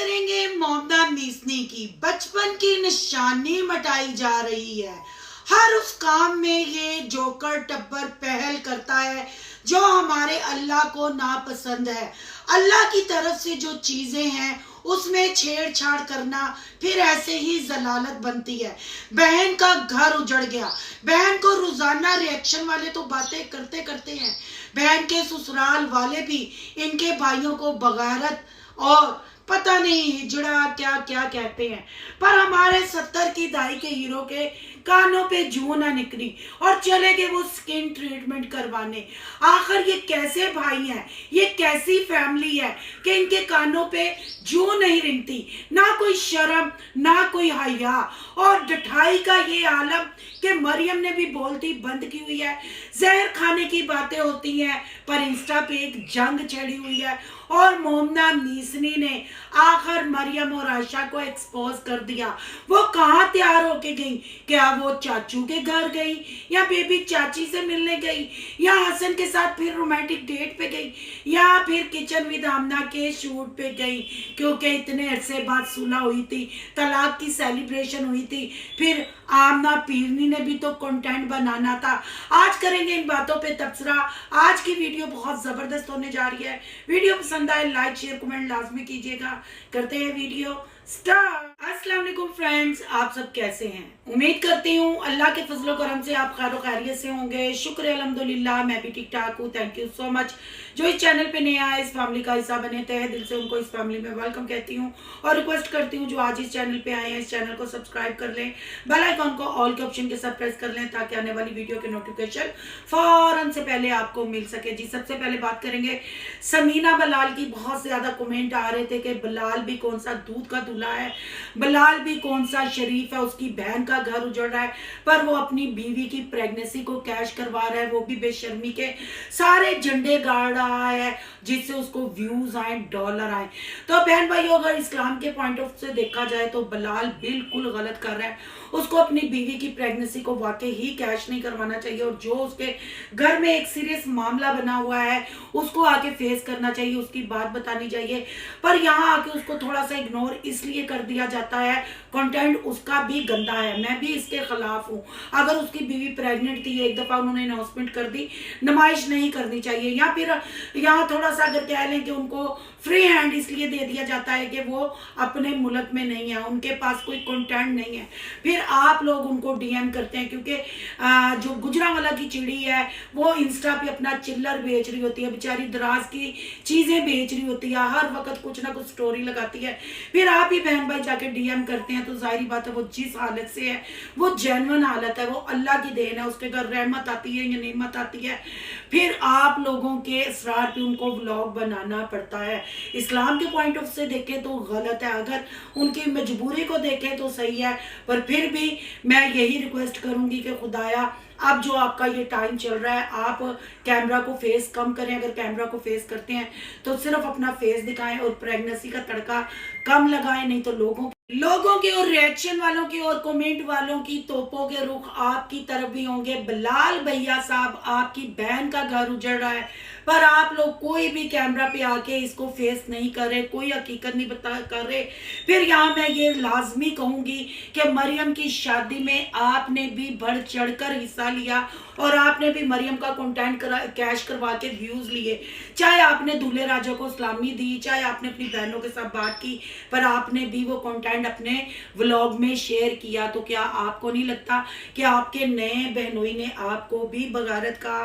کریں گے مومنہ میسنی کی بچپن کی نشانی مٹائی جا رہی ہے۔ ہر اس کام میں یہ جوکر ٹبر پہل کرتا ہے جو ہمارے اللہ کو ناپسند ہے۔ اللہ کی طرف سے جو چیزیں ہیں اس میں چھیڑ چھاڑ کرنا پھر ایسے ہی ضلالت بنتی ہے۔ بہن کا گھر اجڑ گیا۔ بہن کو روزانہ ریئیکشن والے تو باتیں کرتے ہیں، بہن کے سسرال والے بھی ان کے بھائیوں کو بغیرت اور پتہ نہیں ہجڑا کیا کیا کہتے ہیں، پر ہمارے 70 کی دہائی کے ہیرو کے کانوں پہ جوں نہ نکلی اور چلے گئے وہ سکن ٹریٹمنٹ کروانے۔ آخر یہ کیسے بھائی ہیں، یہ کیسی فیملی ہے کہ ان کے کانوں پہ جوں نہیں رنگتی، نہ کوئی شرم نہ کوئی حیا، اور ڈٹھائی کا یہ عالم کہ مریم نے بھی بولتی بند کی ہوئی ہے، زہر کھانے کی باتیں ہوتی ہیں، پر انسٹا پہ ایک جنگ چھڑی ہوئی ہے، اور مومنہ میسنی نے آخر مریم اور عائشہ کو ایکسپوز کر دیا۔ وہ کہاں تیار ہو کے گئی؟ کیا وہ چاچو کے گھر گئی، یا بیبی چاچی سے ملنے گئی، یا حسن کے ساتھ پھر رومانٹک ڈیٹ پہ گئی، یا پھر کچن ود آمنہ کے شوٹ پہ گئی؟ کیونکہ اتنے عرصے بعد صلح ہوئی تھی، طلاق کی سیلیبریشن ہوئی تھی، پھر آمنہ پیرنی نے بھی تو کنٹینٹ بنانا تھا۔ آج کریں گے ان باتوں پہ تبصرہ۔ آج کی ویڈیو بہت زبردست ہونے جا رہی ہے۔ ویڈیو پسند آئے لائک شیئر کمنٹ لازمی کیجیے گا۔ کرتے ہیں ویڈیو سٹارٹ۔ السلام علیکم فرینڈز، آپ سب کیسے ہیں؟ امید کرتی ہوں اللہ کے فضل و کرم سے آپ خیر و خیریت سے ہوں گے۔ شکر الحمدللہ، میں بھی ٹھیک ٹھاک ہوں۔ تھینک یو سو مچ۔ جو اس چینل پہ نیا ہے، اس فیملی کا حصہ بنے، تہہ دل سے ان کو اس فیملی میں ویلکم کہتی ہوں، اور ریکویسٹ کرتی ہوں جو آج اس چینل پہ آئے ہیں اس چینل کو سبسکرائب کر لیں، بیل آئیکن کو آل کے آپشن کے ساتھ پریس کر لیں تاکہ آنے والی ویڈیو کے نوٹیفیکیشن فوراً سے پہلے آپ کو مل سکے۔ جی سب سے پہلے بات کریں گے سمینہ بلال کی۔ بہت زیادہ کومنٹ آ رہے تھے کہ بلال بھی کون سا دودھ کا دلہا ہے، بلال بھی کون سا شریف ہے، اس کی بہن کا گھر اجڑ رہا ہے، پر وہ اپنی بیوی کی پریگنیسی کو کیش کروا رہا ہے، وہ بھی بے شرمی کے سارے جھنڈے گاڑ رہا ہے جس سے اس کو ویوز آئیں، ڈالر آئیں۔ تو بہن بھائیو، اگر اسلام کے پوائنٹ آف سے دیکھا جائے تو بلال بالکل غلط کر رہا ہے۔ اس کو اپنی بیوی کی پریگنیسی کو واقعی ہی کیش نہیں کروانا چاہیے، اور جو اس کے گھر میں ایک سیریس معاملہ بنا ہوا ہے اس کو آ کے فیس کرنا چاہیے، اس کی بات بتانی چاہیے، پر یہاں آ کے اس کو تھوڑا سا اگنور اس لیے کر دیا جاتا ہے۔ کنٹینٹ اس کا بھی گندا ہے، میں بھی اس کے خلاف ہوں۔ اگر اس کی بیوی پریگننٹ تھی، ایک دفعہ انہوں نے اناؤنسمنٹ کر دی، نمائش نہیں کرنی چاہیے، یا پھر یہاں تھوڑا سا اگر کہہ لیں کہ ان کو فری ہینڈ اس لیے دے دیا جاتا ہے کہ وہ اپنے ملک میں نہیں ہے، ان کے پاس کوئی کنٹینٹ نہیں ہے، پھر آپ لوگ ان کو ڈی ایم کرتے ہیں، کیونکہ جو گجرانوالہ کی چڑی ہے وہ انسٹا پہ اپنا چلر بیچ رہی ہوتی ہے، بیچاری دراز کی چیزیں بیچ رہی ہوتی ہے، ہر وقت کچھ نہ کچھ سٹوری لگاتی ہے، پھر آپ ہی بہن بھائی جا کے ڈی ایم کرتے ہیں، تو ظاہری بات ہے وہ جس حالت سے ہے وہ جینون حالت ہے، وہ اللہ کی دین ہے، اس کے گھر رحمت آتی ہے یا نعمت آتی ہے، پھر آپ لوگوں کے اصرار پہ ان کو ولاگ بنانا پڑتا ہے۔ اسلام کے پوائنٹ آف سے دیکھیں تو غلط ہے، اگر ان کی مجبوری کو دیکھیں تو صحیح ہے، پر پھر بھی میں یہی ریکویسٹ کروں گی کہ خدایا اب جو آپ کا یہ ٹائم چل رہا ہے آپ کیمرہ کو فیس کم کریں، اگر کیمرہ کو فیس کرتے ہیں تو صرف اپنا فیس دکھائیں اور پریگنیسی کا تڑکا کم لگائیں، نہیں تو لوگوں کے اور ریئیکشن والوں کی اور کومنٹ والوں کی توپوں کے رخ آپ کی طرف بھی ہوں گے۔ بلال بھیا صاحب، آپ کی بہن کا گھر اجڑ رہا ہے، پر آپ لوگ کوئی بھی کیمرہ پہ آ کے اس کو فیس نہیں کر رہے، کوئی حقیقت نہیں کر رہے۔ پھر یہاں میں یہ لازمی کہوں گی کہ مریم کی شادی میں آپ نے بھی بڑھ چڑھ کر حصہ لیا، اور آپ نے بھی مریم کا کنٹینٹ کیش کروا کے ویوز لیے، چاہے آپ نے دولہے راجہ کو سلامی دی، چاہے آپ نے اپنی بہنوں کے ساتھ بات کی، پر آپ نے بھی وہ کنٹینٹ اپنے ولاگ میں شیئر کیا۔ تو کیا آپ کو نہیں لگتا کہ آپ کے نئے بہنوئی نے آپ کو بھی بغیرت کا،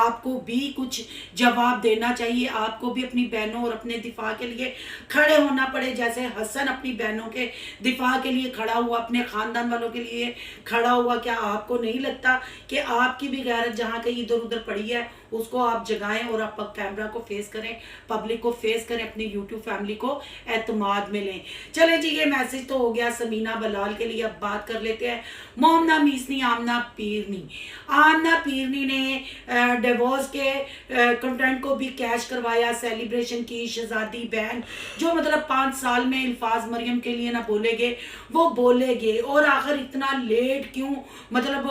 آپ کو بھی کچھ جواب دینا چاہیے، آپ کو بھی اپنی بہنوں اور اپنے دفاع کے لیے کھڑے ہونا پڑے، جیسے حسن اپنی بہنوں کے دفاع کے لیے کھڑا ہوا، اپنے خاندان والوں کے لیے کھڑا ہوا؟ کیا آپ کو نہیں لگتا کہ آپ کی بھی غیرت جہاں کہیں ادھر ادھر پڑی ہے اس کو آپ جگائیں اور آپ کیمرہ کو فیس کریں، پبلک کو فیس کریں، اپنی یوٹیوب فیملی کو اعتماد میں لیں؟ چلیں جی، یہ میسج تو ہو گیا سمینہ بلال کے لیے، اب بات کر لیتے ہیں مومنہ میسنی، آمنہ پیرنی۔ آمنہ پیرنی نے ڈیورس کے کنٹینٹ کو بھی کیش کروایا، سیلیبریشن کی، شہزادی بہن جو مطلب 5 سال میں الفاظ مریم کے لیے نہ بولے گے وہ بولے گے، اور آخر اتنا لیٹ کیوں؟ مطلب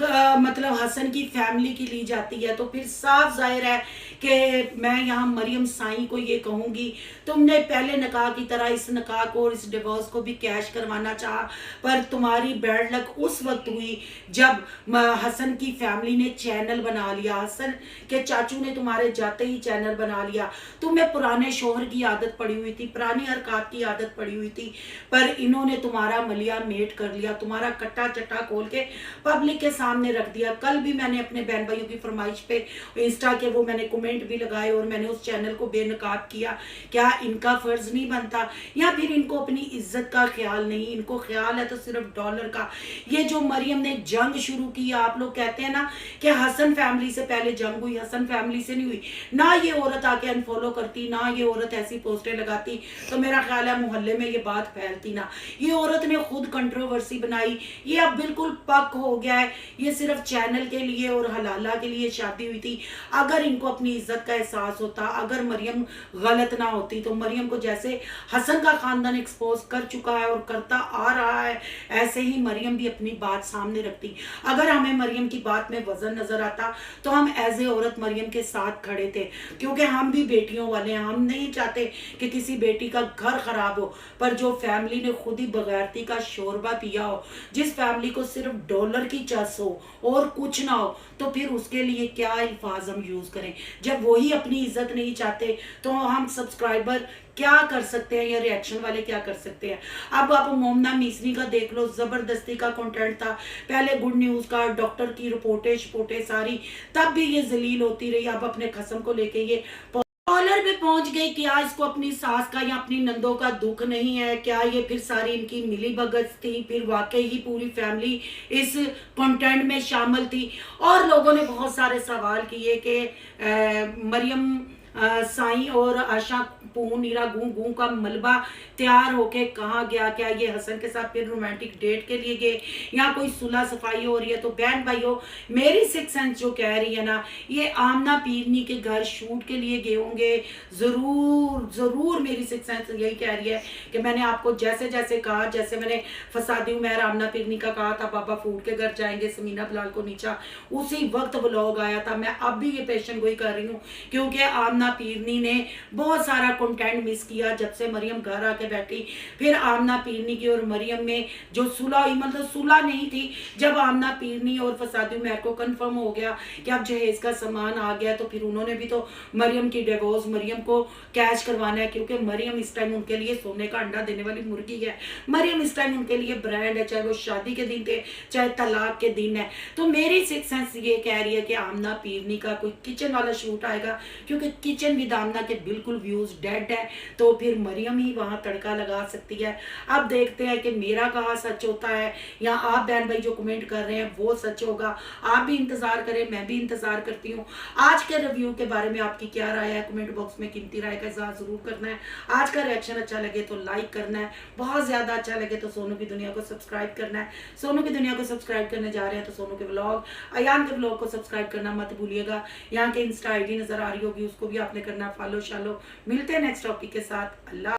مطلب حسن کی فیملی کی لی جاتی ہے، تو پھر صاف ظاہر ہے کہ میں یہاں مریم سائیں کو یہ کہوں گی، تم نے پہلے نکاح کی طرح اس نکاح کو اور اس ڈیورس کو بھی کیش کروانا چاہا، پر تمہاری بیڈ لک اس وقت ہوئی جب حسن کی فیملی نے چینل بنا لیا، حسن کے چاچو نے تمہارے جاتے ہی چینل بنا لیا۔ تمہیں پرانے شوہر کی عادت پڑی ہوئی تھی، پرانی حرکات کی عادت پڑی ہوئی تھی، پر انہوں نے تمہارا ملیا میٹ کر لیا، تمہارا کٹا چٹا کھول کے پبلک کے سامنے رکھ دیا۔ کل بھی میں نے اپنے بہن بھائیوں کی فرمائش پہ انسٹا کے وہ میں نے کمنٹ بھی لگائے اور میں نے اس چینل کو بے نقاب کیا۔ کیا ان کا فرض نہیں بنتا، یا پھر ان کو اپنی عزت کا خیال نہیں؟ ان کو خیال ہے تو صرف ڈالر کا۔ یہ جو مریم نے جنگ شروع کی، آپ لوگ کہتے ہیں نا کہ حسن فیملی سے پہلے جنگ ہوئی، حسن فیملی سے نہیں ہوئی۔ نہ یہ عورت آ کے انفالو کرتی، نہ یہ عورت ایسی پوسٹیں لگاتی تو میرا خیال ہے محلے میں یہ بات پھیلتی نہ۔ یہ عورت نے خود کنٹروورسی بنائی، یہ اب بالکل پک ہو گیا ہے۔ یہ صرف چینل کے لیے اور حلالہ کے لیے شادی ہوئی تھی۔ اگر ان کو اپنی عزت کا احساس ہوتا، اگر مریم غلط نہ ہوتی، تو مریم کو جیسے حسن کا خاندان ایکسپوز کر چکا ہے اور کرتا آ رہا ہے، ایسے ہی مریم بھی اپنی بات سامنے رکھتی۔ اگر ہمیں مریم کی بات میں وزن نظر آتا تو ہم ایز اے عورت مریم کے ساتھ کھڑے تھے، کیونکہ ہم بھی بیٹیوں والے ہیں۔ ہم نہیں چاہتے کہ کسی بیٹی کا گھر خراب ہو، پر جو فیملی نے خود ہی بغیرتی کا شوربہ پیا ہو، جس فیملی کو صرف ڈالر کی چس ہو اور کچھ نہ ہو، تو پھر اس کے لیے کیا الفاظ ہم یوز کریں؟ جب وہی اپنی عزت نہیں چاہتے تو ہم سبسکرائبر کیا کر سکتے ہیں یا ریاکشن والے کیا کر سکتے ہیں؟ اب آپ مومنہ میسنی کا دیکھ لو، زبردستی کا کنٹینٹ تھا، پہلے گڈ نیوز کا، ڈاکٹر کی رپورٹیں ساری، تب بھی یہ ذلیل ہوتی رہی۔ اب اپنے قسم کو لے کے یہ ڈالر پہ پہنچ گئی۔ کیا اس کو اپنی ساس کا یا اپنی نندوں کا دکھ نہیں ہے؟ کیا یہ پھر ساری ان کی ملی بھگت تھی؟ پھر واقعی ہی پوری فیملی اس کنٹینٹ میں شامل تھی؟ اور لوگوں نے بہت سارے سوال کیے کہ مریم سائیں اور آشا پون نیرا گوں گوں کا ملبہ تیار ہو کے کہاں گیا؟ کیا یہ حسن کے ساتھ پھر رومانٹک ڈیٹ کے لیے گئے یا کوئی صلح صفائی ہو رہی ہے؟ تو بہن بھائیو، میری سکس سینس جو کہہ رہی ہے نا، یہ آمنہ پیرنی کے گھر شوٹ کے لیے گئے ہوں گے۔ ضرور میری سکس سینس یہی کہہ رہی ہے کہ میں نے آپ کو جیسے جیسے کہا، جیسے میں نے فسادی عمیر آمنہ پیرنی کا کہا تھا بابا فوڈ کے گھر جائیں گے سمینہ بلال کو نیچا، اسی وقت ولاگ آیا تھا۔ میں اب بھی یہ پیشن گوئی کر رہی ہوں کیونکہ آمنہ پیرنی نے بہت سارا کنٹینٹ مس کیا جب سے مریم گھر آ کے بیٹھی۔ پھر آمنہ پیرنی کی اور مریم میں جو صلح ہوئی، مطلب صلح نہیں تھی، جب آمنہ پیرنی اور فسادی عمیر کو کنفرم ہو گیا کہ اب جہیز کا سامان آ گیا، تو پھر انہوں نے بھی تو مریم کی ڈیورس، مریم کو کیش کروانا ہے، کیونکہ مریم اس ٹائم ان کے لیے سونے کا انڈا دینے والی مرغی ہے۔ مریم اس ٹائم ان کے لیے برانڈ ہے، چاہے وہ شادی کے دن تھے چاہے طلاق کے دن ہے۔ تو میری سکس سینس یہ کہہ رہی ہے کہ آمنہ پیرنی کا کوئی کچن والا شوٹ آئے گا، کیونکہ کچن ود آمنہ کے بالکل ویوز ڈیڈ ہے، تو پھر مریم ہی وہاں تڑکا لگا سکتی ہے۔ اب دیکھتے ہیں کہ میرا کہا سچ ہوتا ہے یا آپ بہن بھائی جو کمنٹ کر رہے ہیں وہ سچ ہوگا۔ آپ بھی انتظار کریں، میں بھی انتظار کرتی ہوں۔ آج کے ریویو کے بارے میں آپ کی کیا رائے ہے؟ کمنٹ باکس میں قیمتی رائے کا اظہار ضرور کرنا ہے۔ آج کا ریاکشن اچھا لگے تو لائک کرنا ہے، بہت زیادہ اچھا لگے تو سونو کی دنیا کو سبسکرائب کرنا ہے۔ سونو کی دنیا کو سبسکرائب کرنے جا رہے ہیں تو سونو کے ولاگ، ایان کے ولاگ کو سبسکرائب کرنا مت بھولیے گا۔ یہاں کے انسٹا آئی ڈی نظر آ رہی ہوگی، اس کو بھی آپ نے کرنا فالو شالو۔ ملتے ہیں نیکسٹ ٹاپک کے ساتھ۔ اللہ